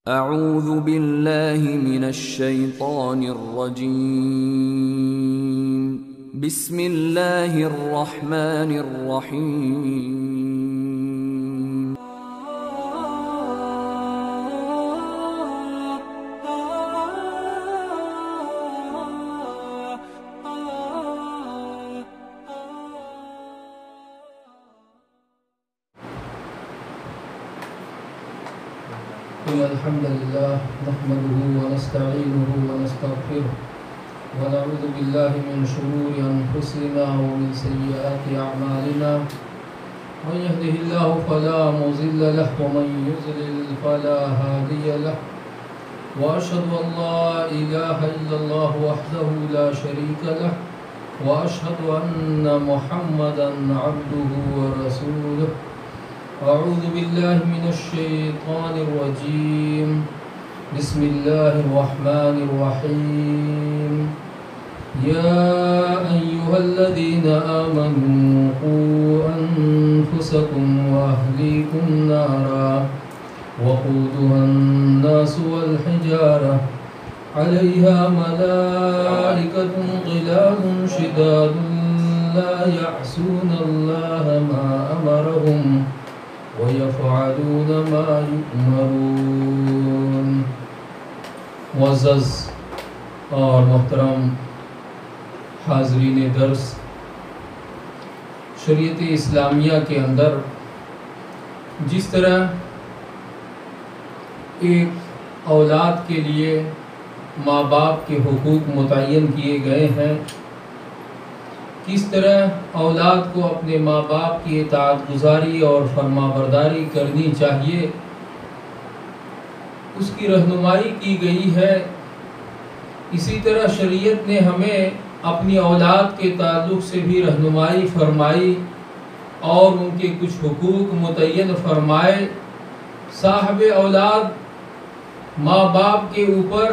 اعوذ باللہ من الشیطان الرجیم بسم اللہ الرحمن الرحیم إن الحمد لله نحمده ونستعينه ونستغفره ونعوذ بالله من شرور أنفسنا ومن سيئات أعمالنا من يهده الله فلا مضل له ومن يضلل فلا هادي له وأشهد أن لا إله إلا الله وحده لا شريك له وأشهد أن محمدا عبده ورسوله أعوذ بالله من الشيطان الرجيم بسم الله الرحمن الرحيم يا أيها الذين آمنوا قوا أنفسكم وأهليكم نارا وقودها الناس والحجارة عليها ملائكة غلاظ شداد لا يعصون الله ما أمرهم وَيَفْعَلُونَ مَا يُؤْمَرُونَ۔ معزز اور محترم حاضرین درس، شریعت اسلامیہ کے اندر جس طرح ایک اولاد کے لیے ماں باپ کے حقوق متعین کیے گئے ہیں، کس طرح اولاد کو اپنے ماں باپ کی اطاعت گزاری اور فرما برداری کرنی چاہیے، اس کی رہنمائی کی گئی ہے۔ اسی طرح شریعت نے ہمیں اپنی اولاد کے تعلق سے بھی رہنمائی فرمائی اور ان کے کچھ حقوق متعین فرمائے۔ صاحب اولاد ماں باپ کے اوپر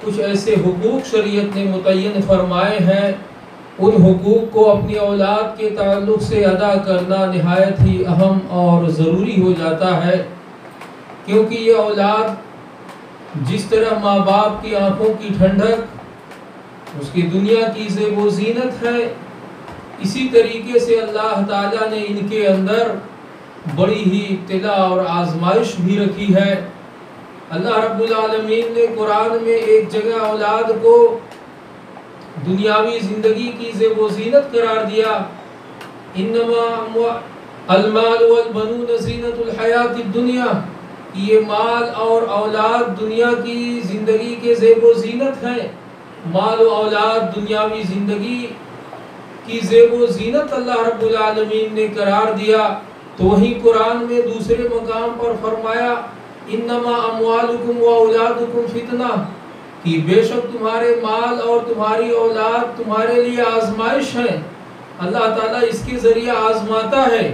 کچھ ایسے حقوق شریعت نے متعین فرمائے ہیں، ان حقوق کو اپنی اولاد کے تعلق سے ادا کرنا نہایت ہی اہم اور ضروری ہو جاتا ہے، کیونکہ یہ اولاد جس طرح ماں باپ کی آنکھوں کی ٹھنڈک، اس کی دنیا کی زیب و زینت ہے، اسی طریقے سے اللہ تعالیٰ نے ان کے اندر بڑی ہی ابتلا اور آزمائش بھی رکھی ہے۔ اللہ رب العالمین نے قرآن میں ایک جگہ اولاد کو دنیاوی زندگی کی زیب و زینت قرار دیا، انما المال والبنون زینت الحیات الدنیا، یہ مال اور اولاد دنیا کی زندگی کے زیب و زینت ہیں۔ مال و اولاد دنیاوی زندگی کی زیب و زینت اللہ رب العالمین نے قرار دیا، تو وہیں قرآن میں دوسرے مقام پر فرمایا انما اموالکم و اولادکم فتنہ، کہ بے شک تمہارے مال اور تمہاری اولاد تمہارے لیے آزمائش ہے۔ اللہ تعالیٰ اس کے ذریعے آزماتا ہے،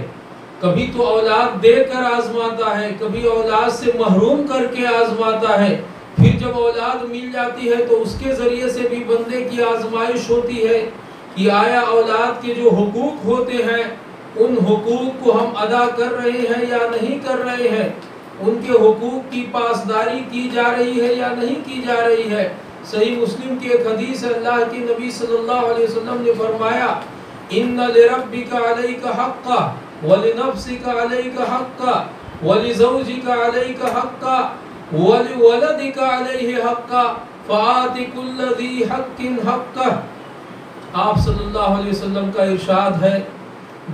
کبھی تو اولاد دے کر آزماتا ہے، کبھی اولاد سے محروم کر کے آزماتا ہے، پھر جب اولاد مل جاتی ہے تو اس کے ذریعے سے بھی بندے کی آزمائش ہوتی ہے کہ آیا اولاد کے جو حقوق ہوتے ہیں ان حقوق کو ہم ادا کر رہے ہیں یا نہیں کر رہے ہیں، ان کے حقوق کی پاسداری کی جا رہی ہے یا نہیں کی جا رہی ہے۔ صحیح مسلم کی ایک حدیث ہے، اللہ کے نبی صلی اللہ علیہ وسلم نے فرمایا ان لربک علیک حقا ولنفسک علیک حقا ولزوجک علیک حقا ولولدک علیہ حقا فآت کل ذی حق حقہ۔ آپ صلی اللہ علیہ وسلم کا ارشاد ہے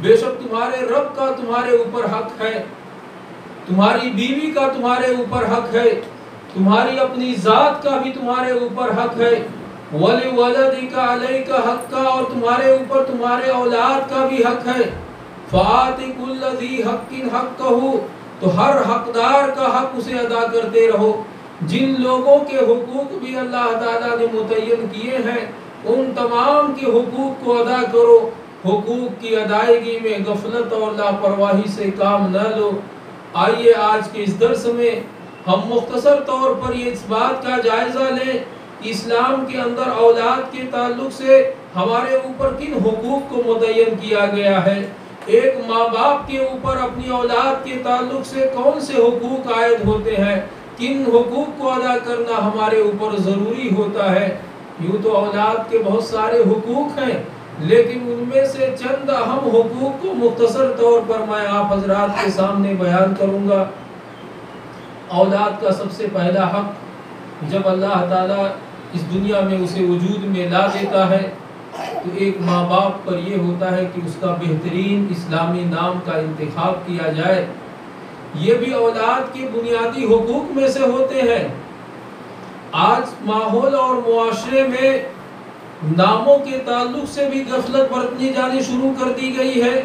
بے شک تمہارے رب کا تمہارے اوپر حق ہے، تمہاری بیوی کا تمہارے اوپر حق ہے، تمہاری اپنی ذات کا بھی تمہارے اوپر حق ہے، وَلِوَلَدِكَ عَلَيْكَ حَقًّا، اور تمہارے اوپر تمہارے اولاد کا بھی حق ہے۔ فَآتِ كُلَّ ذِي حَقٍّ حَقَّهُ، تو ہر حقدار کا حق اسے ادا کرتے رہو۔ جن لوگوں کے حقوق بھی اللہ تعالیٰ نے متعین کیے ہیں ان تمام کے حقوق کو ادا کرو۔ حقوق کی ادائیگی میں غفلت اور لاپرواہی سے کام نہ لو۔ آئیے آج کے اس درس میں ہم مختصر طور پر یہ اس بات کا جائزہ لیں کہ اسلام کے اندر اولاد کے تعلق سے ہمارے اوپر کن حقوق کو متعین کیا گیا ہے۔ ایک ماں باپ کے اوپر اپنی اولاد کے تعلق سے کون سے حقوق عائد ہوتے ہیں، کن حقوق کو ادا کرنا ہمارے اوپر ضروری ہوتا ہے۔ یوں تو اولاد کے بہت سارے حقوق ہیں، لیکن ان میں سے چند اہم حقوق کو مختصر طور پر میں آپ حضرات کے سامنے بیان کروں گا۔ اولاد کا سب سے پہلا حق، جب اللہ تعالیٰ اس دنیا میں اسے وجود میں لا دیتا ہے تو ایک ماں باپ پر یہ ہوتا ہے کہ اس کا بہترین اسلامی نام کا انتخاب کیا جائے۔ یہ بھی اولاد کے بنیادی حقوق میں سے ہوتے ہیں۔ آج ماحول اور معاشرے میں ناموں کے تعلق سے بھی غفلت برتنی جانی شروع کر دی گئی ہے۔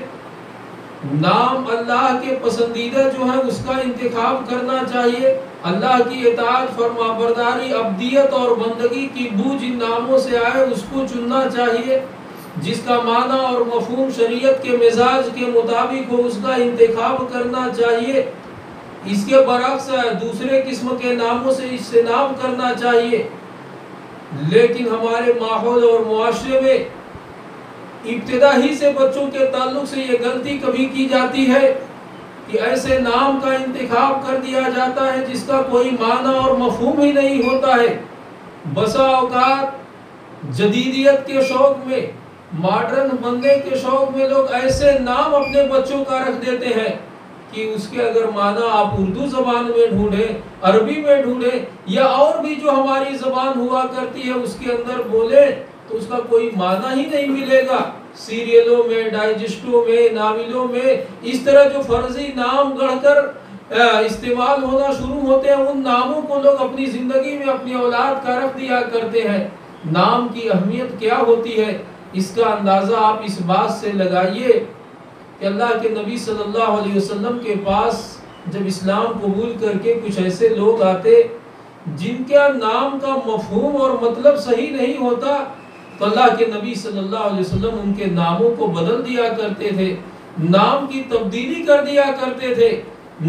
نام اللہ کے پسندیدہ جو ہے اس کا انتخاب کرنا چاہیے۔ اللہ کی اطاعت، فرما برداری، عبدیت اور بندگی کی بو جن ناموں سے آئے اس کو چننا چاہیے، جس کا معنی اور مفہوم شریعت کے مزاج کے مطابق ہو اس کا انتخاب کرنا چاہیے۔ اس کے برعکس دوسرے قسم کے ناموں سے اجتناب کرنا چاہیے۔ لیکن ہمارے ماحول اور معاشرے میں ابتدا ہی سے بچوں کے تعلق سے یہ غلطی کبھی کی جاتی ہے کہ ایسے نام کا انتخاب کر دیا جاتا ہے جس کا کوئی معنی اور مفہوم ہی نہیں ہوتا ہے۔ بسا اوقات جدیدیت کے شوق میں، ماڈرن بننے کے شوق میں لوگ ایسے نام اپنے بچوں کا رکھ دیتے ہیں کہ اس کے اگر معنی آپ اردو زبان میں ڈھونڈیں، عربی میں ڈھونڈیں یا اور بھی جو ہماری زبان ہوا کرتی ہے اس کے اندر بولیں تو اس کا کوئی معنی ہی نہیں ملے گا۔ سیریلوں میں، ڈائجسٹوں میں، ناولوں میں اس طرح جو فرضی نام گڑھ کر استعمال ہونا شروع ہوتے ہیں، ان ناموں کو لوگ اپنی زندگی میں اپنی اولاد کا رکھ دیا کرتے ہیں۔ نام کی اہمیت کیا ہوتی ہے اس کا اندازہ آپ اس بات سے لگائیے کہ اللہ کے نبی صلی اللہ علیہ وسلم کے پاس جب اسلام قبول کر کے کچھ ایسے لوگ آتے جن کا نام کا مفہوم اور مطلب صحیح نہیں ہوتا تو اللہ کے نبی صلی اللہ علیہ وسلم ان کے ناموں کو بدل دیا کرتے تھے، نام کی تبدیلی کر دیا کرتے تھے۔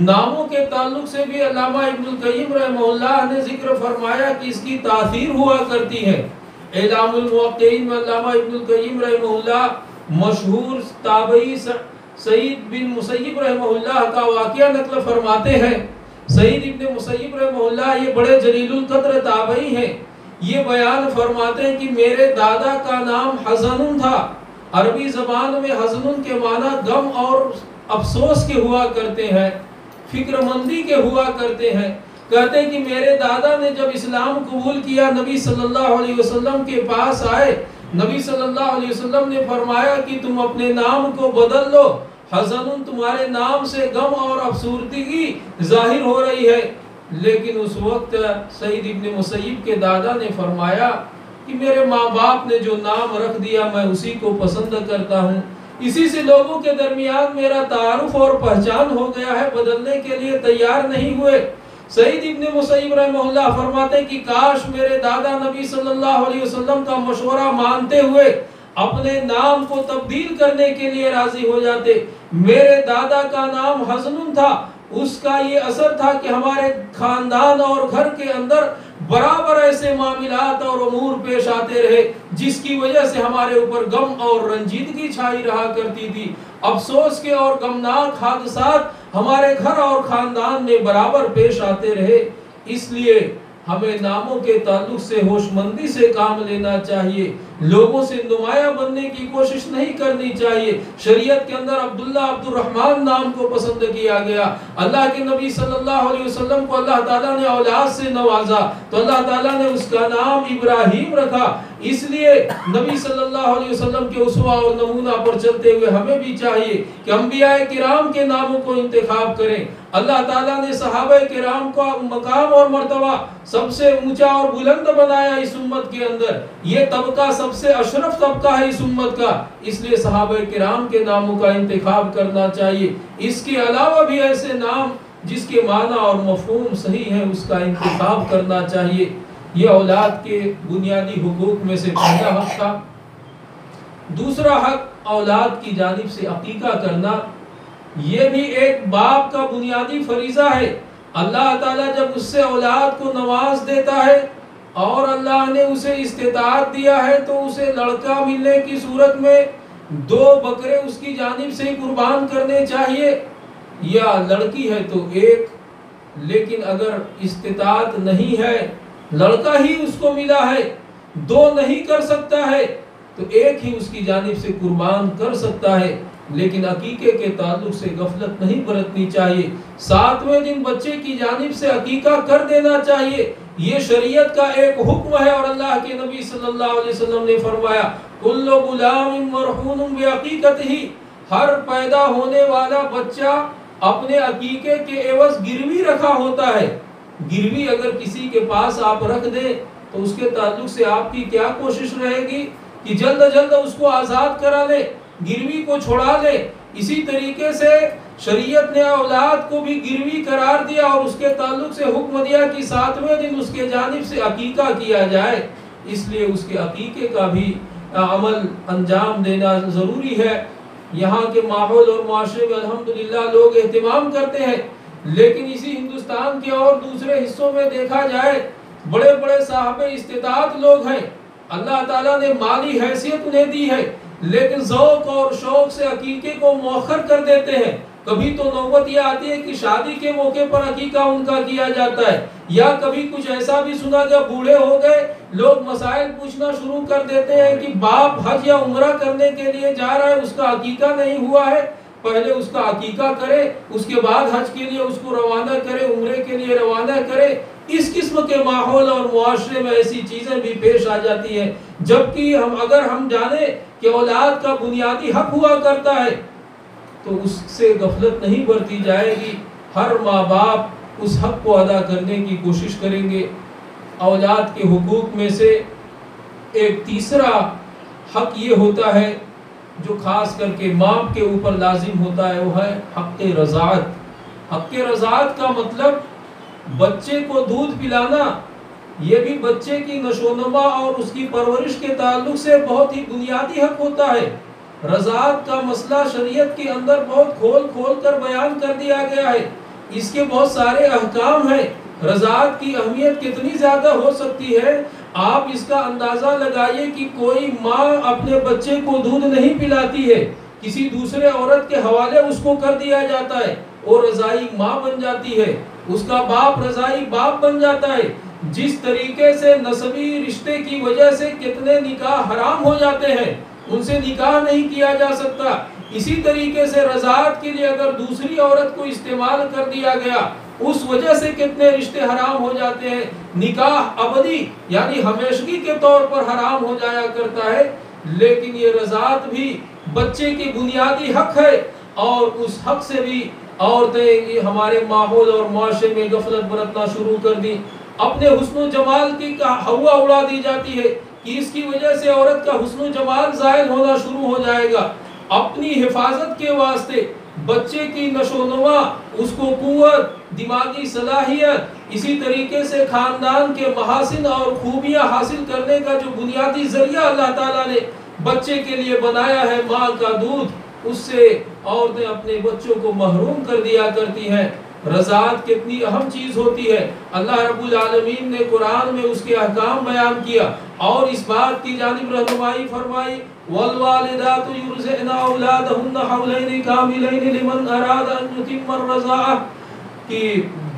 ناموں کے تعلق سے بھی علامہ ابن القیم رحمہ اللہ نے ذکر فرمایا کہ اس کی تاثیر ہوا کرتی ہے۔ اعلام الموقعین میں علامہ ابن القیم رحمہ اللہ مشہور تابعی سعید بن مسیب رحمہ اللہ کا واقعہ نقل فرماتے ہیں۔ سعید ابن مسیب رحمہ اللہ یہ بڑے جلیل القدر تابعی ہیں۔ یہ بیان فرماتے ہیں کہ میرے دادا کا نام حزن تھا۔ عربی زبان میں حزن کے معنی غم اور افسوس کے ہوا کرتے ہیں، فکر مندی کے ہوا کرتے ہیں۔ کہتے ہیں کہ میرے دادا نے جب اسلام قبول کیا، نبی صلی اللہ علیہ وسلم کے پاس آئے، نبی صلی اللہ علیہ وسلم نے فرمایا کہ تم اپنے نام کو بدل لو، حزن تمہارے نام سے غم اور افسردگی ظاہر ہو رہی ہے۔ لیکن اس وقت سعید ابن مسیب کے دادا نے فرمایا کہ میرے ماں باپ نے جو نام رکھ دیا میں اسی کو پسند کرتا ہوں، اسی سے لوگوں کے درمیان میرا تعارف اور پہچان ہو گیا ہے، بدلنے کے لیے تیار نہیں ہوئے۔ سعید ابن مسیب رحمہ اللہ فرماتے ہیں کہ کاش میرے دادا نبی صلی اللہ علیہ وسلم کا مشورہ مانتے ہوئے اپنے نام کو تبدیل کرنے کے لیے راضی ہو جاتے۔ میرے دادا کا نام حزن تھا، اس کا یہ اثر تھا کہ ہمارے خاندان اور گھر کے اندر برابر ایسے معاملات اور امور پیش آتے رہے جس کی وجہ سے ہمارے اوپر غم اور رنجیدگی چھائی رہا کرتی تھی۔ افسوس کے اور غمناک حادثات ہمارے گھر اور خاندان میں برابر پیش آتے رہے۔ اس لیے ہمیں ناموں کے تعلق سے ہوش مندی سے کام لینا چاہیے، لوگوں سے نمایاں بننے کی کوشش نہیں کرنی چاہیے۔ شریعت کے اندر عبداللہ عبد الرحمن نام کو پسند کیا گیا۔ اللہ کے نبی صلی اللہ علیہ وسلم کو اللہ تعالیٰ نے اولاد سے نوازا تو اللہ تعالیٰ نے اس کا نام ابراہیم رکھا۔ اس لیے نبی صلی اللہ علیہ وسلم کے اسوہ اور نمونہ پر چلتے ہوئے ہمیں بھی چاہیے کہ انبیاء کرام کے ناموں کو انتخاب کریں۔ اللہ تعالیٰ نے صحابہ کرام کو مقام اور مرتبہ سب سے اونچا اور بلند بنایا اس امت کے اندر۔ یہ طبقہ سب سے اشرف طبقہ ہے اس امت کا، اس لیے صحابہ کرام کے ناموں کا انتخاب کرنا چاہیے۔ اس کے علاوہ بھی ایسے نام جس کے معنی اور مفہوم صحیح ہے اس کا انتخاب کرنا چاہیے۔ یہ اولاد کے بنیادی حقوق میں سے پہلا حق تھا۔ دوسرا حق اولاد کی جانب سے عقیقہ کرنا، یہ بھی ایک باپ کا بنیادی فریضہ ہے۔ اللہ تعالیٰ جب اس سے اولاد کو نواز دیتا ہے اور اللہ نے اسے استطاعت دیا ہے تو اسے لڑکا ملنے کی صورت میں 2 بکرے اس کی جانب سے قربان کرنے چاہیے، یا لڑکی ہے تو 1۔ لیکن اگر استطاعت نہیں ہے، لڑکا ہی اس کو ملا ہے، دو نہیں کر سکتا ہے تو ایک ہی اس کی جانب سے قربان کر سکتا ہے، لیکن عقیقے کے تعلق سے غفلت نہیں برتنی چاہیے۔ 7ویں دن بچے کی جانب سے عقیقہ کر دینا چاہیے، یہ شریعت کا ایک حکم ہے، اور اللہ کے نبی صلی اللہ علیہ وسلم نے فرمایا کل غلام مرہون بعقیقتہ، ہر پیدا ہونے والا بچہ اپنے عقیقے کے عوض گروی رکھا ہوتا ہے۔ گروی اگر کسی کے پاس آپ رکھ دیں تو اس کے تعلق سے آپ کی کیا کوشش رہے گی کہ جلد جلد اس کو آزاد کرا لے، گروی کو چھوڑا لے۔ اسی طریقے سے شریعت نے اولاد کو بھی گروی قرار دیا اور اس کے تعلق سے حکم دیا کہ 7ویں دن اس کے جانب سے عقیقہ کیا جائے، اس لیے اس کے عقیقے کا بھی عمل انجام دینا ضروری ہے۔ یہاں کے ماحول اور معاشرے میں الحمدللہ لوگ اہتمام کرتے ہیں، لیکن اسی ہندوستان کے اور دوسرے حصوں میں دیکھا جائے بڑے بڑے صاحب استطاعت لوگ ہیں، اللہ تعالیٰ نے مالی حیثیت انہیں دی ہے، لیکن ذوق اور شوق سے عقیقے کو مؤخر کر دیتے ہیں۔ کبھی تو نوبت یہ آتی ہے کہ شادی کے موقع پر عقیقہ ان کا کیا جاتا ہے، یا کبھی کچھ ایسا بھی سنا گیا بوڑھے ہو گئے لوگ مسائل پوچھنا شروع کر دیتے ہیں کہ باپ حج یا عمرہ کرنے کے لیے جا رہا ہے، اس کا عقیقہ نہیں ہوا ہے، پہلے اس کا عقیقہ کرے، اس کے بعد حج کے لیے اس کو روانہ کرے، عمرے کے لیے روانہ کرے۔ اس قسم کے ماحول اور معاشرے میں ایسی چیزیں بھی پیش آ جاتی ہیں، جبکہ اگر ہم جانیں کہ اولاد کا بنیادی حق ہوا کرتا ہے تو اس سے غفلت نہیں برتی جائے گی۔ ہر ماں باپ اس حق کو ادا کرنے کی کوشش کریں گے۔ اولاد کے حقوق میں سے ایک تیسرا حق یہ ہوتا ہے جو خاص کر کے ماں کے اوپر لازم ہوتا ہے، وہ ہے حق رضاعت۔ حق رضاعت کا مطلب بچے کو دودھ پلانا، یہ بھی بچے کی نشوونما اور اس کی پرورش کے تعلق سے بہت ہی بنیادی حق ہوتا ہے۔ رضاعت کا مسئلہ شریعت کے اندر بہت کھول کھول کر بیان کر دیا گیا ہے، اس کے بہت سارے احکام ہیں۔ رضاعت کی اہمیت کتنی زیادہ ہو سکتی ہے، آپ اس کا اندازہ لگائیے کہ کوئی ماں اپنے بچے کو دودھ نہیں پلاتی ہے، کسی دوسرے عورت کے حوالے اس کو کر دیا جاتا ہے، اور رضائی ماں بن جاتی ہے، اس کا باپ رضائی باپ بن جاتا ہے۔ جس طریقے سے نسبی رشتے کی وجہ سے کتنے نکاح حرام ہو جاتے ہیں، ان سے نکاح نہیں کیا جا سکتا، اسی طریقے سے رضاعت کے لیے اگر دوسری عورت کو استعمال کر دیا گیا اس وجہ سے کتنے رشتے حرام ہو جاتے ہیں۔ نکاح ابدی یعنی ہمیشگی کے طور پر حرام ہو جایا کرتا ہے، لیکن یہ رضاعت بھی بچے کی بنیادی حق ہے، اور اس حق سے بھی عورتیں ہمارے ماحول اور معاشرے میں غفلت برتنا شروع کر دی۔ اپنے حسن و جمال کی ہوا اڑا دی جاتی ہے کہ اس کی وجہ سے عورت کا حسن و جمال زائل ہونا شروع ہو جائے گا۔ اپنی حفاظت کے واسطے بچے کی نشوونما، اس کو قوت، دماغی صلاحیت، اسی طریقے سے خاندان کے محاسن اور خوبیاں حاصل کرنے کا جو بنیادی ذریعہ اللہ تعالیٰ نے بچے کے لیے بنایا ہے، ماں کا دودھ، اس سے عورتیں اپنے بچوں کو محروم کر دیا کرتی ہیں۔ رضاعت کتنی اہم چیز ہوتی ہے، اللہ رب العالمین نے قرآن میں اس کے احکام بیان کیا اور اس بات کی جانب رہنمائی فرمائی والوالدات یرضعن اولادہن حولین کاملین لمن اراد ان یتم الرضاعہ، کہ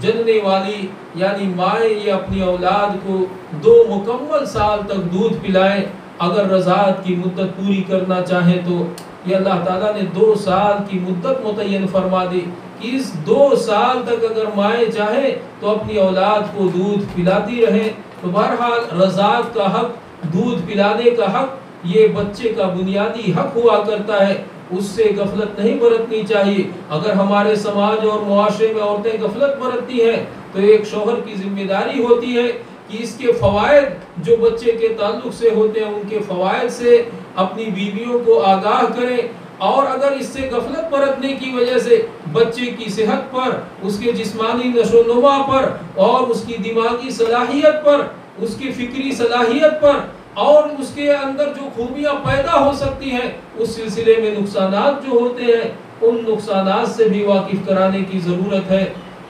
جننے والی یعنی مائیں یہ اپنی اولاد کو 2 مکمل سال تک دودھ پلائیں، اگر رضاعت کی مدت پوری کرنا چاہیں تو۔ یہ اللہ تعالیٰ نے 2 سال کی مدت متعین فرما دی کہ اس 2 سال تک اگر مائیں چاہیں تو اپنی اولاد کو دودھ پلاتی رہیں۔ تو بہرحال رضاعت کا حق، دودھ پلانے کا حق، یہ بچے کا بنیادی حق ہوا کرتا ہے، اس سے غفلت نہیں برتنی چاہیے۔ اگر ہمارے سماج اور معاشرے میں عورتیں غفلت برتتی ہیں تو ایک شوہر کی ذمہ داری ہوتی ہے کہ اس کے فوائد جو بچے کے تعلق سے ہوتے ہیں ان کے فوائد سے اپنی بیویوں کو آگاہ کریں، اور اگر اس سے غفلت برتنے کی وجہ سے بچے کی صحت پر، اس کے جسمانی نشوونما پر اور اس کی دماغی صلاحیت پر، اس کی فکری صلاحیت پر اور اس کے اندر جو خوبیاں پیدا ہو سکتی ہیں، اس سلسلے میں نقصانات جو ہوتے ہیں، ان نقصانات سے بھی واقف کرانے کی ضرورت ہے۔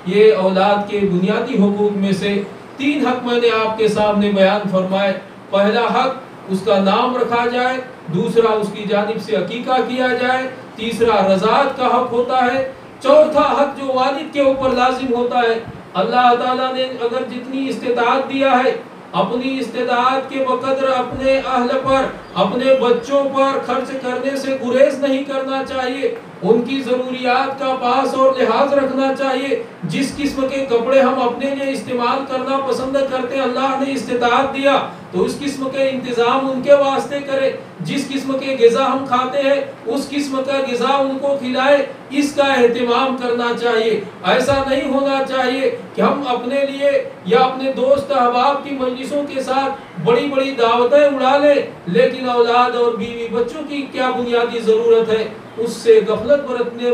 یہ اولاد کے بنیادی حقوق میں سے 3 حق میں نے آپ کے سامنے بیان فرمائے۔ پہلا حق اس کا نام رکھا جائے، دوسرا اس کی جانب سے عقیقہ کیا جائے، تیسرا رضاعت کا حق ہوتا ہے، چوتھا حق جو والد کے اوپر لازم ہوتا ہے اللہ تعالیٰ نے اگر جتنی استطاعت دیا ہے اپنی استطاعت کے بقدر اپنے اہل پر اپنے بچوں پر خرچ کرنے سے گریز نہیں کرنا چاہیے، ان کی ضروریات کا پاس اور لحاظ رکھنا چاہیے۔ جس قسم کے کپڑے ہم اپنے لیے استعمال کرنا پسند کرتے ہیں، اللہ نے استطاعت دیا تو اس قسم کے انتظام ان کے واسطے کرے۔ جس قسم کے غذا ہم کھاتے ہیں اس قسم کا غذا ان کو کھلائے، اس کا اہتمام کرنا چاہیے۔ ایسا نہیں ہونا چاہیے کہ ہم اپنے لیے یا اپنے دوست احباب کی مجلسوں کے ساتھ بڑی بڑی دعوتیں اڑا لیں، لیکن اولاد اور بیوی بچوں کی کیا بنیادی ضرورت ہے اس سے غفلت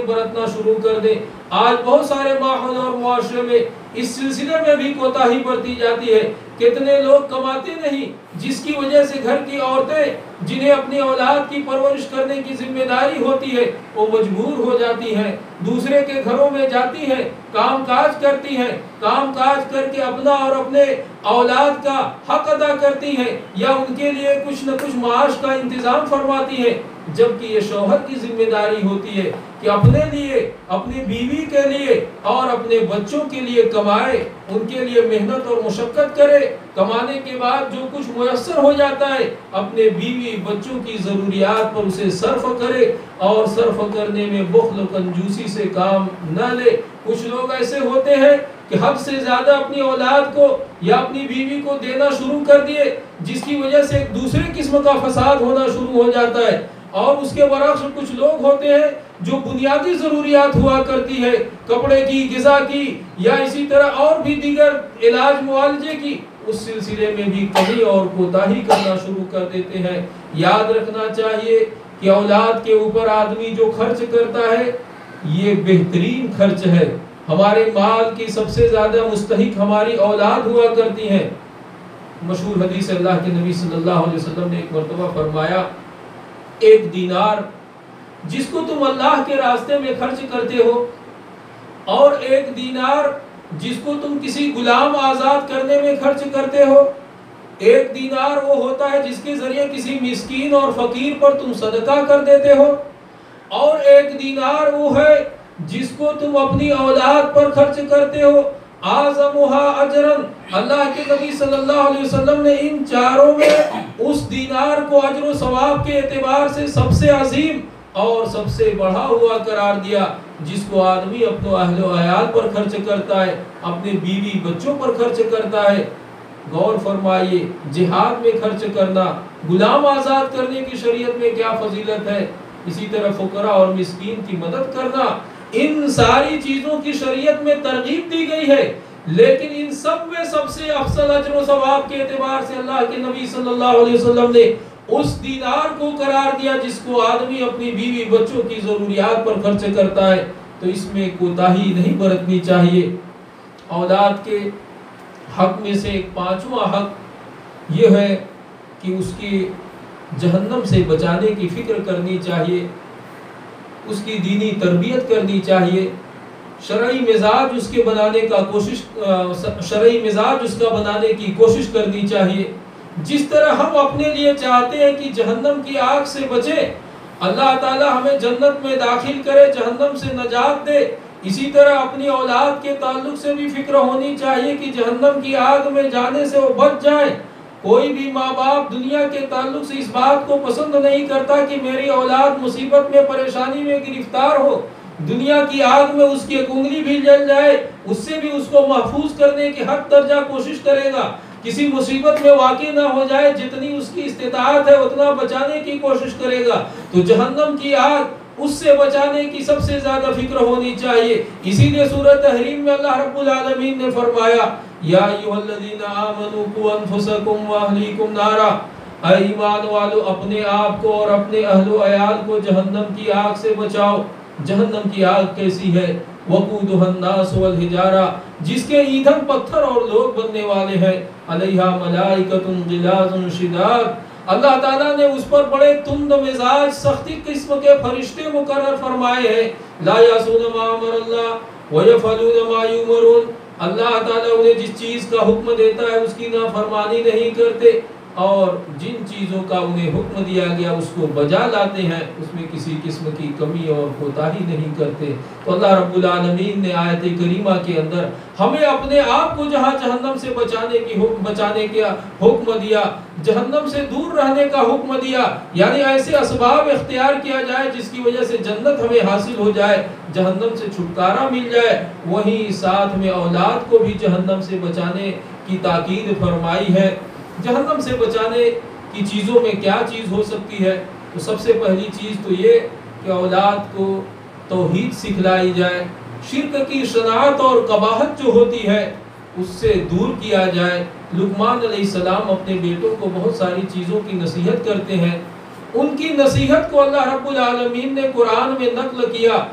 برتنا شروع کر دیں۔ آج بہت سارے ماحول اور معاشرے میں اس سلسلے میں بھی کوتاہی برتی جاتی ہے۔ کتنے لوگ کماتے نہیں، جس کی وجہ سے گھر کی عورتیں جنہیں اپنی اولاد کی پرورش کرنے کی ذمہ داری ہوتی ہے وہ مجبور ہو جاتی ہیں، دوسرے کے گھروں میں جاتی ہیں، کام کاج کرتی ہیں، کام کاج کر کے اپنا اور اپنے اولاد کا حق ادا کرتی ہیں یا ان کے لیے کچھ نہ کچھ معاش کا انتظام فرماتی ہیں، جبکہ یہ شوہر کی ذمہ داری ہوتی ہے کہ اپنے لیے، اپنی بیوی کے لیے اور اپنے بچوں کے لیے کمائے، ان کے لیے محنت اور مشقت کرے، کمانے کے بعد جو کچھ میسر ہو جاتا ہے اپنے بیوی بچوں کی ضروریات پر اسے صرف کرے اور صرف کرنے میں بخل و کنجوسی سے کام نہ لے۔ کچھ لوگ ایسے ہوتے ہیں کہ حد سے زیادہ اپنی اولاد کو یا اپنی بیوی کو دینا شروع کر دیے، جس کی وجہ سے ایک دوسرے قسم کا فساد ہونا شروع ہو جاتا ہے۔ اور اس کے برعکس کچھ لوگ ہوتے ہیں جو بنیادی ضروریات ہوا کرتی ہے، کپڑے کی، غذا کی یا اسی طرح اور بھی دیگر علاج معالجے کی، اس سلسلے میں بھی کمی اور کوتاہی کرنا شروع کر دیتے ہیں۔ یاد رکھنا چاہیے کہ اولاد کے اوپر آدمی جو خرچ کرتا ہے یہ بہترین خرچ ہے۔ ہمارے مال کی سب سے زیادہ مستحق ہماری اولاد ہوا کرتی ہیں۔ مشہور حدیث اللہ کے نبی صلی اللہ علیہ وسلم نے ایک مرتبہ فرمایا، ایک دینار جس کو تم اللہ کے راستے میں خرچ کرتے ہو اور ایک دینار جس کو تم کسی غلام آزاد کرنے میں خرچ کرتے ہو، ایک دینار وہ ہوتا ہے جس کے ذریعے کسی مسکین اور فقیر پر تم صدقہ کر دیتے ہو، اور ایک دینار وہ ہے جس کو تم اپنی اولاد پر خرچ کرتے ہو۔ اعظمها اجرا، اللہ کے نبی صلی اللہ علیہ وسلم نے ان چاروں میں اس دینار کو اجر و ثواب کے اعتبار سے سب سے عظیم اور سب سے بڑھا ہوا قرار دیا، جس کو آدمی اپنے اہل و عیال پر خرچ کرتا ہے، اپنے بیوی بچوں پر خرچ کرتا ہے۔ غور فرمائیے، جہاد میں خرچ کرنا، غلام آزاد کرنے کی شریعت میں کیا فضیلت ہے، اسی طرح فقراء اور مسکین کی مدد کرنا، ان ساری چیزوں کی شریعت میں ترغیب دی گئی ہے، لیکن ان سب میں سب سے افضل اجر و ثواب کے اعتبار سے اللہ کے نبی صلی اللہ علیہ وسلم نے اس دینار کو قرار دیا جس کو آدمی اپنی بیوی بچوں کی ضروریات پر خرچ کرتا ہے۔ تو اس میں کوتاہی نہیں برتنی چاہیے۔ اولاد کے حق میں سے ایک پانچواں حق یہ ہے کہ اس کی جہنم سے بچانے کی فکر کرنی چاہیے، اس کی دینی تربیت کرنی چاہیے، شرعی مزاج اس کے بنانے کی کوشش کرنی چاہیے۔ جس طرح ہم اپنے لیے چاہتے ہیں کہ جہنم کی آگ سے بچے، اللہ تعالی ہمیں جنت میں داخل کرے، جہنم سے نجات دے، اسی طرح اپنی اولاد کے تعلق سے بھی فکر ہونی چاہیے کہ جہنم کی آگ میں جانے سے وہ بچ جائیں۔ کوئی بھی ماں باپ دنیا کے تعلق سے اس بات کو پسند نہیں کرتا کہ میری اولاد مصیبت میں، پریشانی میں گرفتار ہو، دنیا کی آگ میں اس کی ایک انگلی بھی جل جائے، اس سے بھی اس کو محفوظ کرنے کی حد درجہ کوشش کرے گا، کسی مصیبت میں واقع نہ ہو جائے، جتنی اس کی استطاعت ہے اتنا بچانے کی کوشش کرے گا۔ تو جہنم کی آگ اس سے بچانے کی سب سے زیادہ فکر ہونی چاہیے۔ اسی لیے سورۃ تحریم میں اللہ رب العالمین نے فرمایا، یا ایھا الذین آمنوا قوا انفسکم واہلیکم نارا، اے ایمان والو اپنے آپ کو اور اپنے اہل و عیال کو جہنم کی آگ سے بچاؤ۔ جہنم کی آگ کیسی ہے؟ وقودها الناس والحجارہ، جس کے ایندھن پتھر اور لوگ بننے والے ہیں، علیہا ملائکۃ غلاظ شداد، اللہ تعالیٰ نے اس پر بڑے تند مزاج سختی قسم کے فرشتے مقرر فرمائے ہیں، لا یعصون ما امر اللہ ویفعلون ما یؤمرون، اللہ تعالیٰ انہیں جس چیز کا حکم دیتا ہے اس کی نافرمانی نہیں کرتے، اور جن چیزوں کا انہیں حکم دیا گیا اس کو بجا لاتے ہیں، اس میں کسی قسم کی کمی اور کوتاہی نہیں کرتے۔ تو اللہ رب العالمین نے آیت کریمہ کے اندر ہمیں اپنے آپ کو جہاں جہنم سے بچانے کا حکم دیا، جہنم سے دور رہنے کا حکم دیا، یعنی ایسے اسباب اختیار کیا جائے جس کی وجہ سے جنت ہمیں حاصل ہو جائے، جہنم سے چھٹکارا مل جائے، وہیں ساتھ میں اولاد کو بھی جہنم سے بچانے کی تاکید فرمائی ہے۔ جہنم سے بچانے کی چیزوں میں کیا چیز ہو سکتی ہے؟ تو سب سے پہلی چیز تو یہ کہ اولاد کو توحید سکھلائی جائے، شرک کی شناعت اور قباحت جو ہوتی ہے اس سے دور کیا جائے۔ لقمان علیہ السلام اپنے بیٹوں کو بہت ساری چیزوں کی نصیحت کرتے ہیں، ان کی نصیحت کو اللہ رب العالمین نے قرآن میں نقل کیا،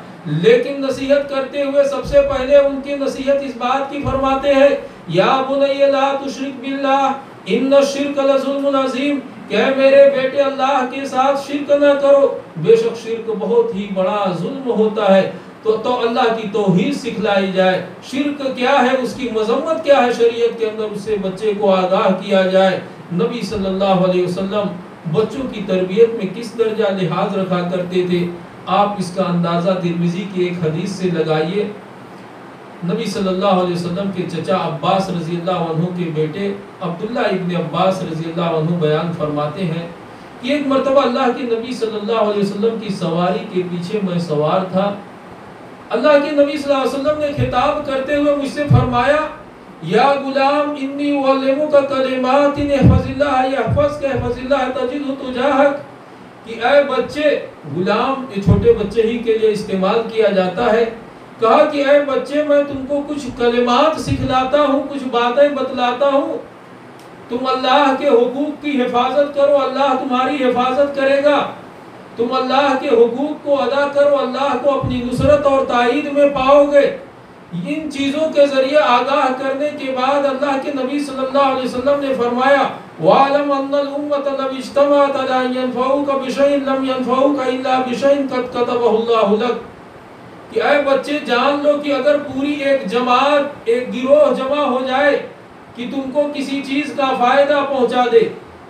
لیکن نصیحت کرتے ہوئے سب سے پہلے ان کی نصیحت اس بات کی فرماتے ہیں، یا بنی لا تشرک باللہ ان الشرک لظلم عظیم، کہ میرے بیٹے اللہ کے ساتھ شرک نہ کرو، بے شک شرک بہت ہی بڑا ظلم ہوتا ہے۔ تو اللہ کی توحید سکھلائی جائے، شرک کیا ہے، اس کی مذمت کیا ہے شریعت کے اندر، اس سے بچے کو آگاہ کیا جائے۔ نبی صلی اللہ علیہ وسلم بچوں کی تربیت میں کس درجہ لحاظ رکھا کرتے تھے، آپ اس کا اندازہ ترمذی کی ایک حدیث سے لگائیے۔ نبی صلی اللہ علیہ وسلم کے چچا عباس رضی اللہ عنہ کے بیٹے عبداللہ ابن عباس رضی اللہ عنہ بیان فرماتے ہیں کہ ایک مرتبہ اللہ کے نبی صلی اللہ علیہ وسلم کی سواری کے پیچھے میں سوار تھا، اللہ کے نبی صلی اللہ علیہ وسلم نے خطاب کرتے ہوئے مجھ سے فرمایا، یا غلام انی اعلمک کلمات احفظ اللہ یحفظک احفظ اللہ تجدہ تجاہک، کہ اے بچے، غلام یہ چھوٹے بچے ہی کے لیے استعمال کیا جاتا ہے، کہا کہ اے بچے میں تم کو کچھ کلمات سکھلاتا ہوں، کچھ باتیں بتلاتا ہوں، تم اللہ کے حقوق کی حفاظت کرو، اللہ تمہاری حفاظت کرے گا، تم اللہ کے حقوق کو ادا کرو، اللہ کو اپنی نصرت اور تائید میں پاؤ گے۔ ان چیزوں کے ذریعے آگاہ کرنے کے بعد اللہ کے نبی صلی اللہ علیہ وسلم نے فرمایا، وَعَلَمْ أَنَّ الْأُمَّةَ لَوْ اجْتَمَعَتْ عَلَىٰ أَن يَنفَعُوكَ بِشَيْءٍ لَمْ يَنفَعُوكَ إِلَّا بِشَيْءٍ قَدْ كَتَبَهُ اللَّهُ لَكَ، کہ اے بچے جان لو کہ اگر پوری ایک جماعت، ایک گروہ جمع ہو جائے کہ تم کو کسی چیز کا فائدہ پہنچا دے،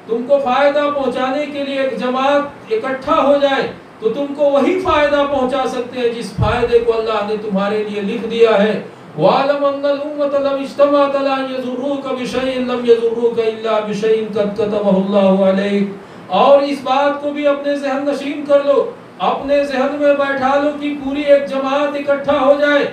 تم کو فائدہ پہنچانے کے لیے ایک جماعت اکٹھا ہو جائے تو تم کو وہی فائدہ پہنچا سکتے ہیں جس فائدے کو اللہ نے تمہارے لیے لکھ دیا ہے۔ وَعَلَمْ أَنَّ الْأُمَّةَ لَوْ اجْتَمَعَتْ عَلَىٰ أَن يَضُرُّوكَ بِشَيْءٍ لَمْ يَضُرُّوكَ إِلَّا بِشَيْءٍ قَدْ كَتَبَهُ اللَّهُ عَلَيْكَ، اور اس بات کو بھی اپنے ذہن نشین کر لو، اپنے ذہن میں بیٹھا لو کہ پوری ایک جماعت اکٹھا ہو جائے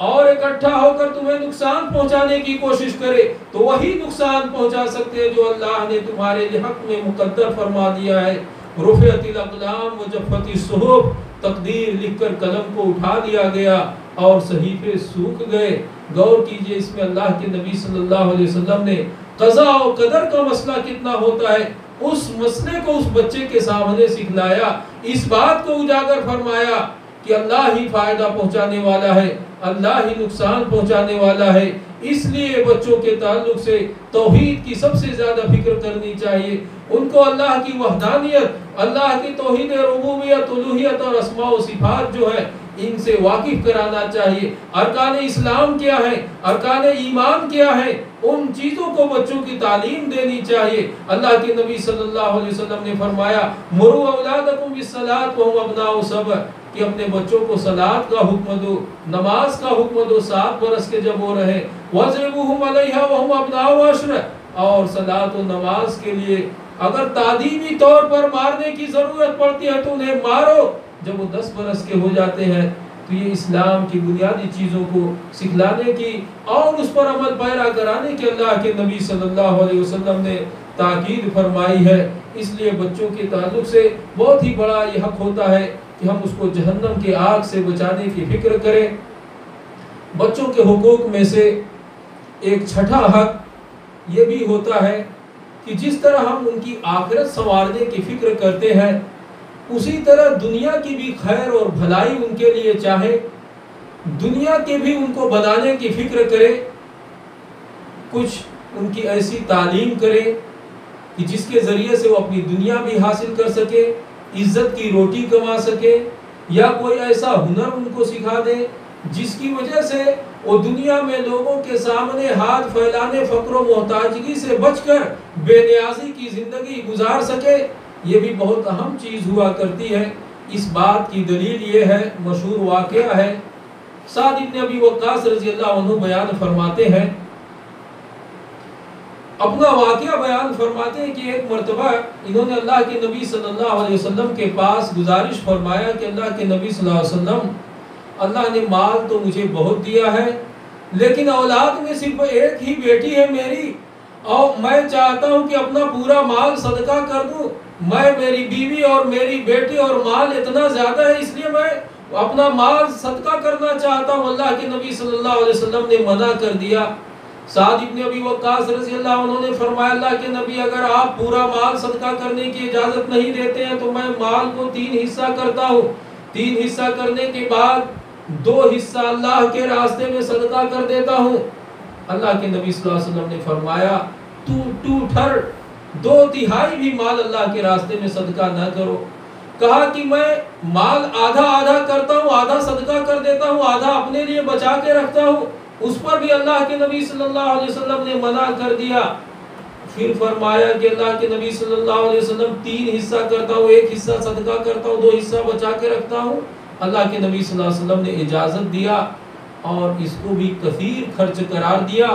اور اکٹھا ہو کر تمہیں نقصان پہنچانے کی کوشش کرے تو وہی نقصان پہنچا سکتے ہیں جو اللہ نے تمہارے حق میں مقدر فرما دیا ہے۔ رفعت الاقلام وجفت الصحف، تقدیر لکھ کر قلم کو اٹھا دیا گیا اور صحیفے سوکھ گئے۔ غور کیجئے اس میں اللہ کے نبی صلی اللہ علیہ وسلم نے قضاء و قدر کا مسئلہ کتنا ہوتا ہے اس مسئلے کو اس بچے کے سامنے سکھلایا، اس بات کو اجاگر فرمایا کہ اللہ ہی فائدہ پہنچانے والا ہے، اللہ ہی نقصان پہنچانے والا ہے۔ اس لیے بچوں کے تعلق سے توحید کی سب سے زیادہ فکر کرنی چاہیے، ان کو اللہ کی وحدانیت، اللہ کی توحید ربوبیت، الوہیت اور اسماء و صفات جو ہے ان سے واقف کرانا چاہیے۔ ارکان اسلام کیا ہے، ارکان ایمان کیا ہے، ان چیزوں کو بچوں کی تعلیم دینی چاہیے۔ اللہ کے نبی صلی اللہ علیہ وسلم نے فرمایا، مروا اولادکم بالصلاۃ وهم ابناء سبع، کہ اپنے بچوں کو صلاۃ کا حکم دو، نماز کا حکم دو 7 برس کے جب وہ رہے، وَضْرِبُوهُمْ عَلَيْهَا وَهُمْ أَبْنَاءُ 10، اور صلاۃ و نماز کے لیے اگر تعلیمی طور پر مارنے کی ضرورت پڑتی ہے تو انہیں مارو، جب وہ 10 برس کے ہو جاتے ہیں۔ تو یہ اسلام کی بنیادی چیزوں کو سکھلانے کی اور اس پر عمل پیرا کرانے کے اللہ کے نبی صلی اللہ علیہ وسلم نے تاکید فرمائی ہے۔ اس لیے بچوں کے تعلق سے بہت ہی بڑا یہ حق ہوتا ہے کہ ہم اس کو جہنم کے آگ سے بچانے کی فکر کریں۔ بچوں کے حقوق میں سے ایک چھٹا حق یہ بھی ہوتا ہے کہ جس طرح ہم ان کی آخرت سنوارنے کی فکر کرتے ہیں اسی طرح دنیا کی بھی خیر اور بھلائی ان کے لیے چاہے، دنیا کے بھی ان کو بنانے کی فکر کرے، کچھ ان کی ایسی تعلیم کرے کہ جس کے ذریعے سے وہ اپنی دنیا بھی حاصل کر سکے، عزت کی روٹی کما سکے، یا کوئی ایسا ہنر ان کو سکھا دے جس کی وجہ سے وہ دنیا میں لوگوں کے سامنے ہاتھ پھیلانے، فقر و محتاجگی سے بچ کر بے نیازی کی زندگی گزار سکے، یہ بھی بہت اہم چیز ہوا کرتی ہے۔ اس بات کی دلیل یہ ہے، مشہور واقعہ ہے، سعد بن ابی وقاص رضی اللہ عنہ بیان فرماتے ہیں، اپنا واقعہ بیان فرماتے ہیں کہ ایک مرتبہ انہوں نے اللہ کے نبی صلی اللہ علیہ وسلم کے پاس گزارش فرمایا کہ اللہ کے نبی صلی اللہ علیہ وسلم، اللہ نے مال تو مجھے بہت دیا ہے، لیکن اولاد میں صرف ایک ہی بیٹی ہے میری، اور میں چاہتا ہوں کہ اپنا پورا مال صدقہ کر دوں۔ میں، میری بیوی اور میری بیٹی اور مال اتنا زیادہ ہے، اس لیے میں اپنا مال صدقہ کرنا چاہتا ہوں۔ اللہ کے نبی صلی اللہ علیہ وسلم نے منع کر دیا۔ سعد بن ابی وقاص رضی اللہ عنہ نے فرمایا، اللہ کے نبی اگر آپ پورا مال صدقہ کرنے کی اجازت نہیں دیتے ہیں تو میں مال کو 3 حصہ کرتا ہوں، 3 حصہ کرنے کے بعد 2 حصہ اللہ کے راستے میں صدقہ کر دیتا ہوں۔ اللہ کے نبی صلی اللہ علیہ وسلم نے فرمایا، تو ٹھر 2/3 بھی مال اللہ کے راستے میں صدقہ نہ کرو۔ کہا کہ میں مال آدھا کرتا ہوں، آدھا صدقہ کر دیتا ہوں، آدھا اپنے لیے بچا کے رکھتا ہوں، اس پر بھی اللہ کے نبی صلی اللہ علیہ وسلم نے منع کر دیا۔ پھر فرمایا کہ اللہ کے نبی صلی اللہ علیہ وسلم 3 حصہ کرتا ہوں، 1 حصہ صدقہ کرتا ہوں، 2 حصہ بچا کے رکھتا ہوں۔ اللہ کے نبی صلی اللہ علیہ وسلم نے اجازت دیا اور اس کو بھی کثیر خرچ قرار دیا۔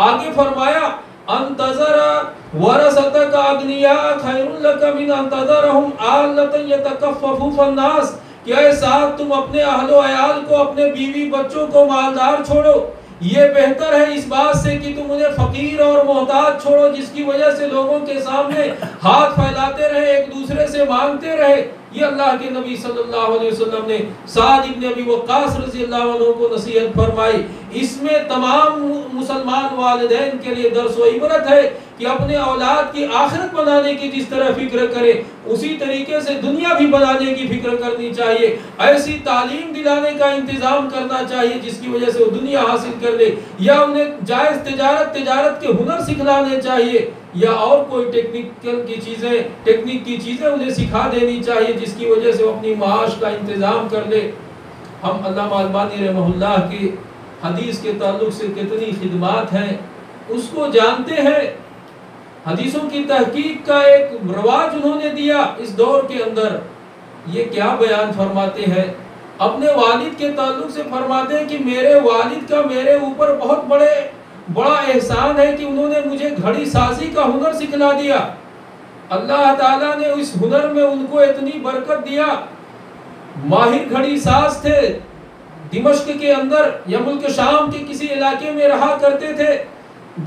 آگے فرمایا، انتظر ورثتک اغنیاء خیر لک من انتظرهم عالۃ یتکففون الناس، کہ اے ساتھ تم اپنے اہل و عیال کو، اپنے بیوی بچوں کو مالدار چھوڑو، یہ بہتر ہے اس بات سے کہ تم انہیں فقیر اور محتاج چھوڑو، جس کی وجہ سے لوگوں کے سامنے ہاتھ پھیلاتے رہے، ایک دوسرے سے مانگتے رہے۔ یہ اللہ کے نبی صلی اللہ علیہ وسلم نے سعد بن ابی وقاص رضی اللہ عنہ کو نصیحت فرمائی۔ اس میں تمام مسلمان والدین کے لیے درس و عبرت ہے کہ اپنے اولاد کی آخرت بنانے کی جس طرح فکر کرے، اسی طریقے سے دنیا بھی بنانے کی فکر کرنی چاہیے۔ ایسی تعلیم دلانے کا انتظام کرنا چاہیے جس کی وجہ سے وہ دنیا حاصل کر لے، یا انہیں جائز تجارت کے ہنر سکھلانے چاہیے، یا اور کوئی ٹیکنیک کی چیزیں انہیں سکھا دینی چاہیے جس کی وجہ سے وہ اپنی معاش کا انتظام کر لے۔ ہم علامہ البانی رحمہ اللہ کی حدیث کے تعلق سے کتنی خدمات ہیں اس کو جانتے ہیں۔ حدیثوں کی تحقیق کا ایک رواج انہوں نے دیا اس دور کے اندر۔ یہ کیا بیان فرماتے ہیں؟ اپنے والد کے تعلق سے فرماتے ہیں کہ میرے والد کا میرے اوپر بہت بڑا احسان ہے کہ انہوں نے مجھے گھڑی سازی کا ہنر سکھلا دیا۔ اللہ تعالیٰ نے اس ہنر میں ان کو اتنی برکت دیا، ماہر گھڑی ساز تھے، دمشق کے اندر یا ملک شام کے کسی علاقے میں رہا کرتے تھے۔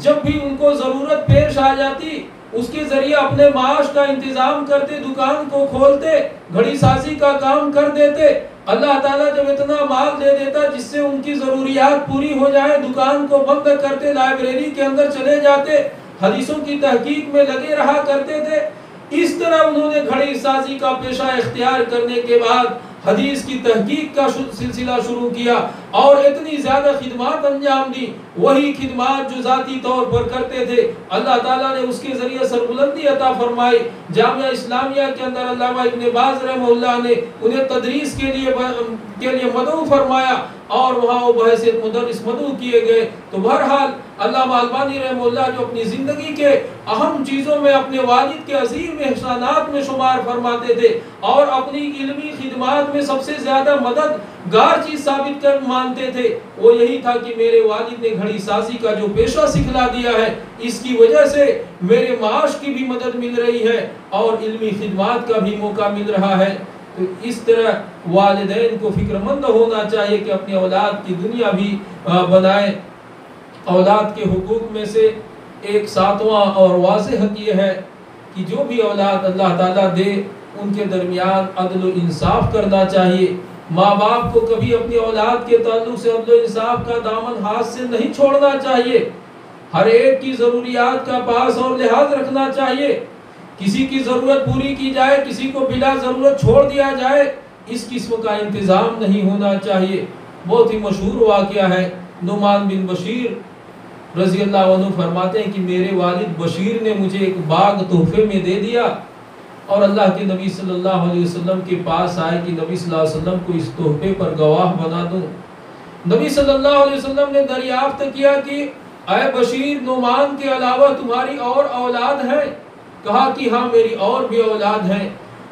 جب بھی ان کو ضرورت پیش آ جاتی اس کے ذریعے اپنے معاش کا انتظام کرتے، دکان کو کھولتے، گھڑی سازی کا کام کر دیتے۔ اللہ تعالیٰ جب اتنا مال دے دیتا جس سے ان کی ضروریات پوری ہو جائے، دکان کو بند کرتے، لائبریری کے اندر چلے جاتے، حدیثوں کی تحقیق میں لگے رہا کرتے تھے۔ اس طرح انہوں نے گھڑی سازی کا پیشہ اختیار کرنے کے بعد حدیث کی تحقیق کا سلسلہ شروع کیا اور اتنی زیادہ خدمات انجام دی۔ وہی خدمات جو ذاتی طور پر کرتے تھے، اللہ تعالیٰ نے اس کے ذریعے سربلندی عطا فرمائی۔ جامعہ اسلامیہ کے اندر علامہ ابن باز رحمہ اللہ نے انہیں تدریس کے لیے مدعو فرمایا اور وہاں وہ بحیثیت مدرس مدعو کیے گئے۔ تو بہرحال علامہ البانی رحمہ اللہ جو اپنی زندگی کے اہم چیزوں میں اپنے والد کے عظیم احسانات میں شمار فرماتے تھے اور اپنی علمی خدمات میں سب سے زیادہ مددگار چیز ثابت کر مانتے تھے، وہ یہی تھا کہ میرے والد نے گھڑی سازی کا جو پیشہ سکھلا دیا ہے، اس کی وجہ سے میرے معاش کی بھی مدد مل رہی ہے اور علمی خدمات کا بھی موقع مل رہا ہے۔ تو اس طرح والدین کو فکر مند ہونا چاہیے کہ اپنی اولاد کی دنیا بھی بنائیں۔ اولاد کے حقوق میں سے ایک 7واں اور واضح حق یہ ہے کہ جو بھی اولاد اللہ تعالیٰ دے ان کے درمیان عدل و انصاف کرنا چاہیے۔ ماں باپ کو کبھی اپنی اولاد کے تعلق سے عدل و انصاف کا دامن ہاتھ سے نہیں چھوڑنا چاہیے، ہر ایک کی ضروریات کا پاس اور لحاظ رکھنا چاہیے۔ کسی کی ضرورت پوری کی جائے، کسی کو بلا ضرورت چھوڑ دیا جائے، اس قسم کا انتظام نہیں ہونا چاہیے۔ بہت ہی مشہور واقعہ ہے، نعمان بن بشیر رضی اللہ عنہ فرماتے ہیں کہ میرے والد بشیر نے مجھے ایک باغ تحفے میں دے دیا اور اللہ کے نبی صلی اللہ علیہ وسلم کے پاس آئے کہ نبی صلی اللہ علیہ وسلم کو اس تحفے پر گواہ بنا دوں۔ نبی صلی اللہ علیہ وسلم نے دریافت کیا کہ اے بشیر، نعمان کے علاوہ تمہاری اور اولاد ہے؟ کہا کہ ہاں میری اور بھی اولاد ہیں۔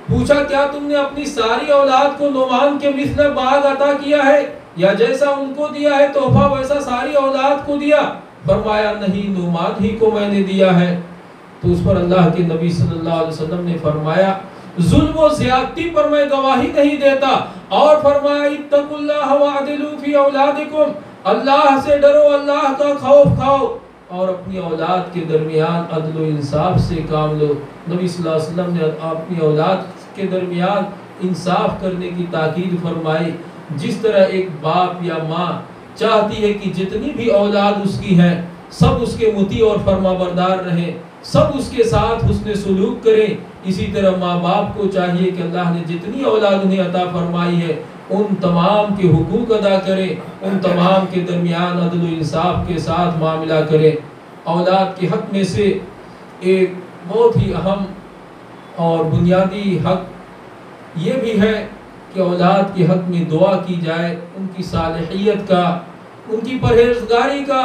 پوچھا کیا تم نے اپنی ساری اولاد کو نعمان کے مثل باغ عطا کیا ہے، یا جیسا ان کو دیا ہے تحفہ ویسا ساری اولاد کو دیا؟ فرمایا نہیں، نعمان ہی کو میں نے دیا ہے۔ تو اس پر اللہ کے نبی صلی اللہ علیہ وسلم نے فرمایا ظلم و زیادتی پر میں گواہی نہیں دیتا، اور فرمایا اتقوا اللہ وعدلوا فی اولادکم، اللہ سے ڈرو، اللہ کا خوف کھاؤ اور اپنی اولاد کے درمیان عدل و انصاف سے کام لو۔ نبی صلی اللہ علیہ وسلم نے اپنی اولاد کے درمیان انصاف کرنے کی تاکید فرمائی۔ جس طرح ایک باپ یا ماں چاہتی ہے کہ جتنی بھی اولاد اس کی ہے سب اس کے مطیع اور فرما بردار رہیں، سب اس کے ساتھ حسن سلوک کریں، اسی طرح ماں باپ کو چاہیے کہ اللہ نے جتنی اولاد انہیں عطا فرمائی ہے ان تمام کے حقوق ادا کریں، ان تمام کے درمیان عدل و انصاف کے ساتھ معاملہ کریں۔ اولاد کے حق میں سے ایک بہت ہی اہم اور بنیادی حق یہ بھی ہے کہ اولاد کے حق میں دعا کی جائے، ان کی صالحیت کا، ان کی پرہیزگاری کا،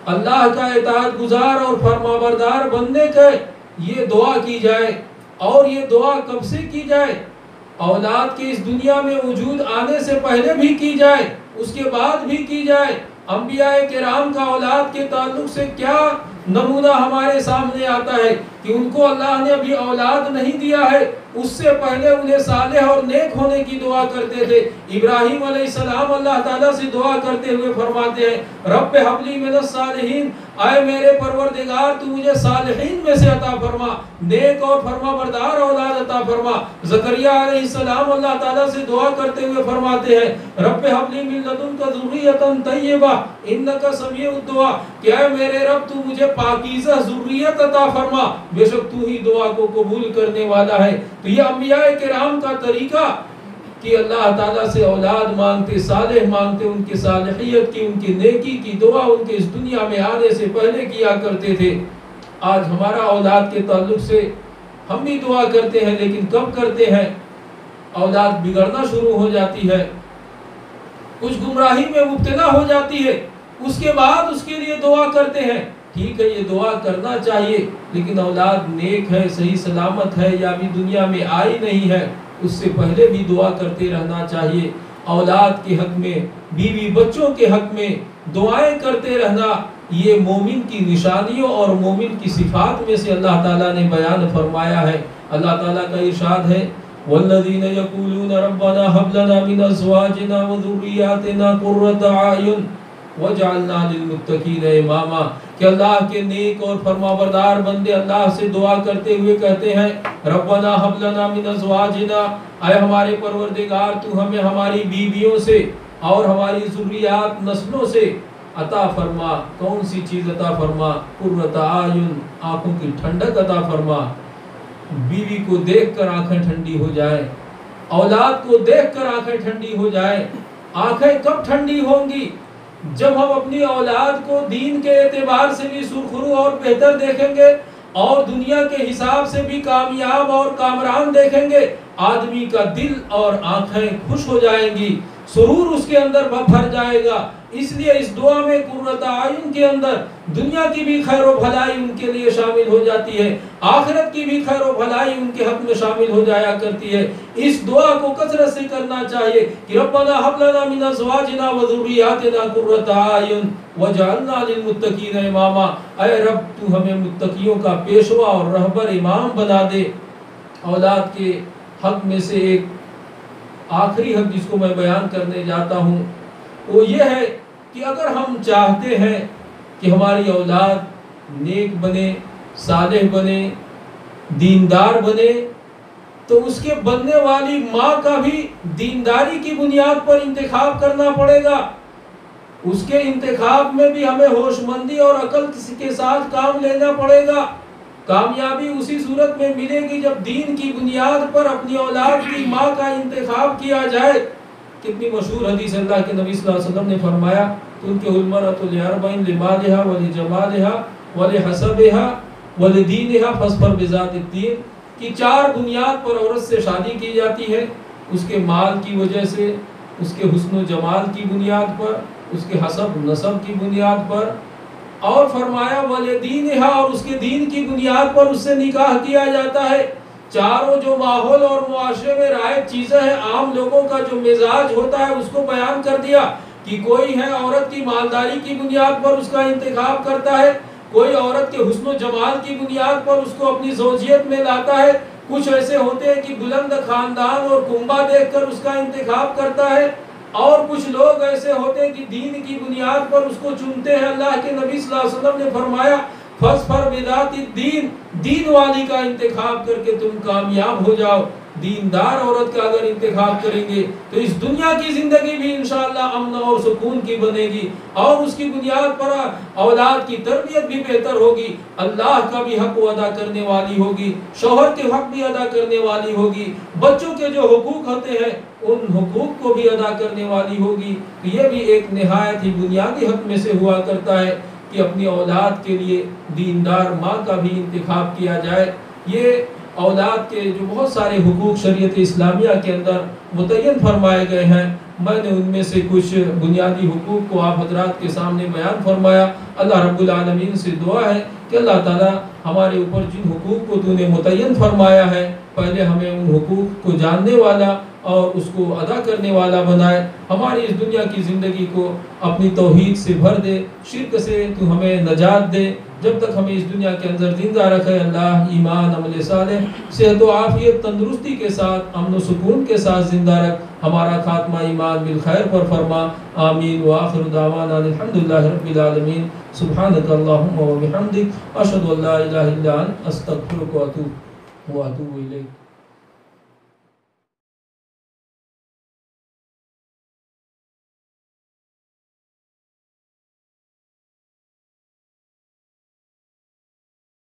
اللہ کا اطاعت گزار اور فرما بردار بننے کا یہ دعا کی جائے۔ اور یہ دعا کب سے کی جائے؟ اولاد کے اس دنیا میں وجود آنے سے پہلے بھی کی جائے، اس کے بعد بھی کی جائے۔ انبیاء کرام کا اولاد کے تعلق سے کیا نمونہ ہمارے سامنے آتا ہے کہ ان کو اللہ نے ابھی اولاد نہیں دیا ہے، اس سے پہلے انہیں صالح اور نیک ہونے کی دعا کرتے تھے۔ ابراہیم علیہ السلام اللہ تعالیٰ سے دعا کرتے ہوئے فرماتے ہیں رب ہب لی من الصالحین، اے میرے پروردگار تو مجھے صالحین میں سے عطا فرما، نیک اور فرما بردار اولاد عطا فرما۔ زکریا علیہ السلام اللہ تعالیٰ سے دعا کرتے ہوئے فرماتے ہیں رب ہب لی من لدنک ذریۃ طیبہ انک سمیع الدعاء، کہ اے میرے رب تو مجھے پاکیزہ ذریت عطا فرما، بے شک تو ہی دعا کو قبول کرنے والا ہے۔ تو یہ انبیاء کرام کا طریقہ کہ اللہ تعالیٰ سے اولاد مانگتے، صالح مانگتے، ان کی صالحیت کی، ان کی نیکی کی دعا ان کے اس دنیا میں آنے سے پہلے کیا کرتے تھے۔ آج ہمارا اولاد کے تعلق سے ہم بھی دعا کرتے ہیں، لیکن کب کرتے ہیں؟ اولاد بگڑنا شروع ہو جاتی ہے، کچھ گمراہی میں مبتلا ہو جاتی ہے، اس کے بعد اس کے لیے دعا کرتے ہیں۔ ٹھیک ہے، یہ دعا کرنا چاہیے، لیکن اولاد نیک ہے، صحیح سلامت ہے یا بھی دنیا میں آئی نہیں ہے، اس سے پہلے بھی دعا کرتے رہنا چاہیے۔ اولاد کے حق میں، بیوی بچوں کے حق میں دعائیں کرتے رہنا یہ مومن کی نشانیوں اور مومن کی صفات میں سے اللہ تعالیٰ نے بیان فرمایا ہے۔ اللہ تعالیٰ کا ارشاد ہے والذین یقولون ربنا هب لنا من ازواجنا وذریاتنا قرۃ اعین وجعلنا للمتقین اماما، کہ اللہ کے نیک اور فرمانبردار بندے اللہ سے دعا کرتے ہوئے کہتے ہیں ربنا هب لنا من ازواجنا، اے ہمارے پروردگار تو ہمیں ہماری بیویوں سے اور ہماری ذریات نسلوں سے عطا فرما۔ کون سی چیز عطا فرما؟ قرۃ اعین، آنکھوں کی ٹھنڈک عطا فرما۔ بیوی کو دیکھ کر آنکھیں ٹھنڈی ہو جائے، اولاد کو دیکھ کر آنکھیں ٹھنڈی ہو جائے۔ آنکھیں کب ٹھنڈی ہوں گی؟ جب ہم اپنی اولاد کو دین کے اعتبار سے بھی سرخرو اور بہتر دیکھیں گے اور دنیا کے حساب سے بھی کامیاب اور کامران دیکھیں گے۔ آدمی کا دل اور آنکھیں خوش ہو جائیں گی، سرور اس کے اندر بھر جائے گا۔ اس لیے اس دعا میں قرۃ اعین کے اندر دنیا کی بھی خیر و بھلائی ان کے لیے شامل ہو جاتی ہے، آخرت کی بھی خیر و بھلائی ان کے حق میں شامل ہو جایا کرتی ہے۔ اس دعا کو کثرت سے کرنا چاہیے کہ ربنا هب لنا من ازواجنا وذریاتنا قرۃ اعین وجعلنا للمتقین اماما، اے رب تو ہمیں متقیوں کا پیشوا اور رہبر امام بنا دے۔ اولاد کے حق میں سے ایک آخری حق جس کو میں بیان کرنے جاتا ہوں وہ یہ ہے کہ اگر ہم چاہتے ہیں کہ ہماری اولاد نیک بنے، صالح بنے، دیندار بنے، تو اس کے بننے والی ماں کا بھی دینداری کی بنیاد پر انتخاب کرنا پڑے گا۔ اس کے انتخاب میں بھی ہمیں ہوش مندی اور عقل کے ساتھ کام لینا پڑے گا۔ کامیابی اسی صورت میں ملے گی جب دین کی بنیاد پر اپنی اولاد کی ماں کا انتخاب کیا جائے۔ کتنی مشہور حدیث اللہ کے نبی صلی اللہ علیہ وسلم نے فرمایا تنکح المرأة لأربع لمالها ولجمالها ولحسبها ولدینها فاظفر بذات الدین، کہ 4 بنیاد پر عورت سے شادی کی جاتی ہے، اس کے مال کی وجہ سے، اس کے حسن و جمال کی بنیاد پر، اس کے حسب نسب کی بنیاد پر، اور فرمایا وَلِدِينِهَا، اور اس کے دین کی بنیاد پر اس سے نکاح کیا جاتا ہے۔ چاروں جو ماحول اور معاشرے میں رائج چیزیں ہیں، عام لوگوں کا جو مزاج ہوتا ہے اس کو بیان کر دیا کہ کوئی ہے عورت کی مالداری کی بنیاد پر اس کا انتخاب کرتا ہے، کوئی عورت کے حسن و جمال کی بنیاد پر اس کو اپنی زوجیت میں لاتا ہے، کچھ ایسے ہوتے ہیں کہ بلند خاندان اور کنبہ دیکھ کر اس کا انتخاب کرتا ہے، اور کچھ لوگ ایسے ہوتے ہیں کہ دین کی بنیاد پر اس کو چنتے ہیں۔ اللہ کے نبی صلی اللہ علیہ وسلم نے فرمایا فَاظْفَرْ بِذَاتِ الدِّينِ، دین والی کا انتخاب کر کے تم کامیاب ہو جاؤ۔ دیندار عورت کا اگر انتخاب کریں گے تو اس دنیا کی زندگی بھی انشاءاللہ امن اور سکون کی بنے گی، اور اس کی بنیاد پر اولاد کی تربیت بھی بہتر ہوگی، اللہ کا بھی حق ادا کرنے والی ہوگی، شوہر کے حق بھی ادا کرنے والی ہوگی، بچوں کے جو حقوق ہوتے ہیں ان حقوق کو بھی ادا کرنے والی ہوگی۔ یہ بھی ایک نہایت ہی بنیادی حق میں سے ہوا کرتا ہے کہ اپنی اولاد کے لیے دیندار ماں کا بھی انتخاب کیا جائے۔ یہ اولاد کے جو بہت سارے حقوق شریعت اسلامیہ کے اندر متعین فرمائے گئے ہیں، میں نے ان میں سے کچھ بنیادی حقوق کو آپ حضرات کے سامنے بیان فرمایا۔ اللہ رب العالمین سے دعا ہے کہ اللہ تعالی ہمارے اوپر جن حقوق کو تو نے متعین فرمایا ہے، پہلے ہمیں ان حقوق کو جاننے والا اور اس کو ادا کرنے والا بنائے، ہماری اس دنیا کی زندگی کو اپنی توحید سے بھر دے، شرک سے تو ہمیں نجات دے، جب تک ہمیں اس دنیا کے اندر زندہ رکھے اللہ ایمان عمل صالح صحت و عافیت تندرستی کے ساتھ امن و سکون کے ساتھ زندہ رکھ، ہمارا خاتمہ ایمان بالخیر پر فرما، آمین وآخر دعوانا الحمدللہ رب العالمین، سبحانک اللہم و بحمدک، اشہد ان لا الہ الا انت، استغفرک و اتوب الیک۔